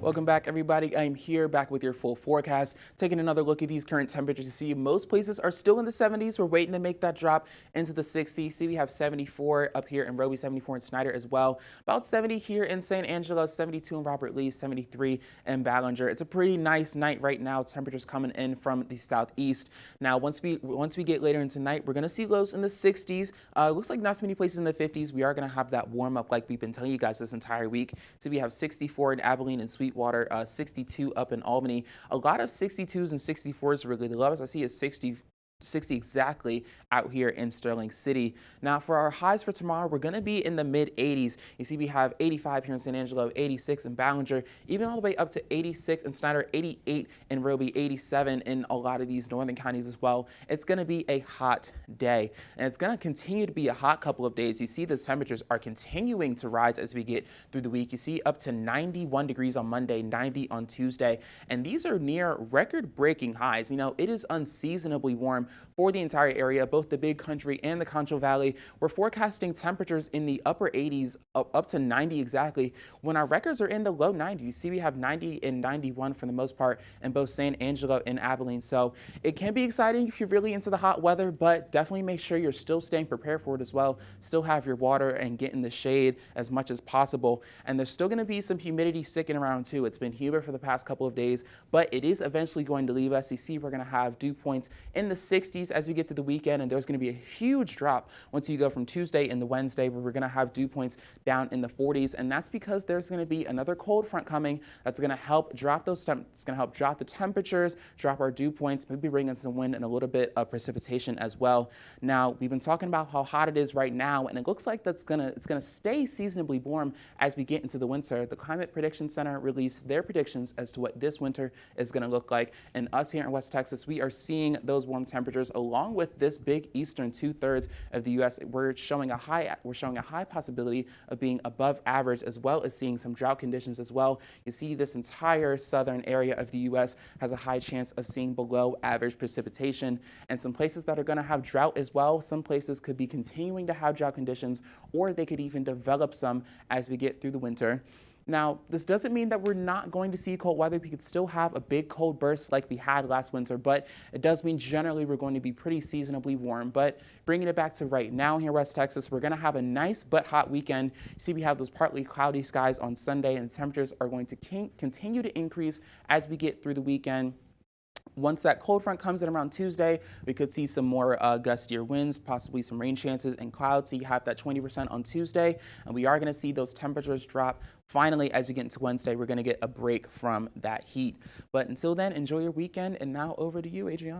Welcome back, everybody. I'm here back with your full forecast, taking another look at these current temperatures. You see most places are still in the 70s. We're waiting to make that drop into the 60s. See, we have 74 up here in Roby, 74 in Snyder as well. About 70 here in San Angelo, 72 in Robert Lee, 73 in Ballinger. It's a pretty nice night right now. Temperatures coming in from the southeast. Now, once we get later into night, we're going to see lows in the 60s. Looks like not so many places in the 50s. We are going to have that warm up like we've been telling you guys this entire week. So we have 64 in Abilene and Sweetwater, 62 up in Albany. A lot of 62s and 64s really. The lowest I see is 60 exactly out here in Sterling City. Now for our highs for tomorrow, we're going to be in the mid 80s. You see, we have 85 here in San Angelo, 86 in Ballinger, even all the way up to 86 in Snyder, 88 in Roby, 87 in a lot of these northern counties as well. It's going to be a hot day, and it's going to continue to be a hot couple of days. You see, the temperatures are continuing to rise as we get through the week. You see up to 91 degrees on Monday, 90 on Tuesday, and these are near record-breaking highs. You know, it is unseasonably warm for the entire area, both the Big Country and the Concho Valley. We're forecasting temperatures in the upper 80s, up to 90 exactly, when our records are in the low 90s. You see, we have 90 and 91 for the most part in both San Angelo and Abilene. So it can be exciting if you're really into the hot weather, but definitely make sure you're still staying prepared for it as well. Still have your water and get in the shade as much as possible. And there's still going to be some humidity sticking around too. It's been humid for the past couple of days, but it is eventually going to leave us. You see, we're going to have dew points in the 60s as we get to the weekend, and there's going to be a huge drop once you go from Tuesday into Wednesday, where we're going to have dew points down in the 40s, and that's because there's going to be another cold front coming that's going to help drop those it's going to help drop the temperatures, drop our dew points, maybe bring in some wind and a little bit of precipitation as well. Now, we've been talking about how hot it is right now, and it looks like it's going to stay seasonably warm as we get into the winter. The Climate Prediction Center released their predictions as to what this winter is going to look like, and us here in West Texas, we are seeing those warm temperatures along with this big eastern 2/3 of the U.S. We're showing a high possibility of being above average, as well as seeing some drought conditions as well. You see, this entire southern area of the U.S. has a high chance of seeing below average precipitation, and some places that are going to have drought as well. Some places could be continuing to have drought conditions, or they could even develop some as we get through the winter. Now, this doesn't mean that we're not going to see cold weather. We could still have a big cold burst like we had last winter, but it does mean generally we're going to be pretty seasonably warm. But bringing it back to right now here in West Texas, we're going to have a nice but hot weekend. You see, we have those partly cloudy skies on Sunday, and temperatures are going to continue to increase as we get through the weekend. Once that cold front comes in around Tuesday, we could see some more gustier winds, possibly some rain chances and clouds. So you have that 20% on Tuesday, and we are going to see those temperatures drop. Finally, as we get into Wednesday, we're going to get a break from that heat. But until then, enjoy your weekend. And now over to you, Adriana.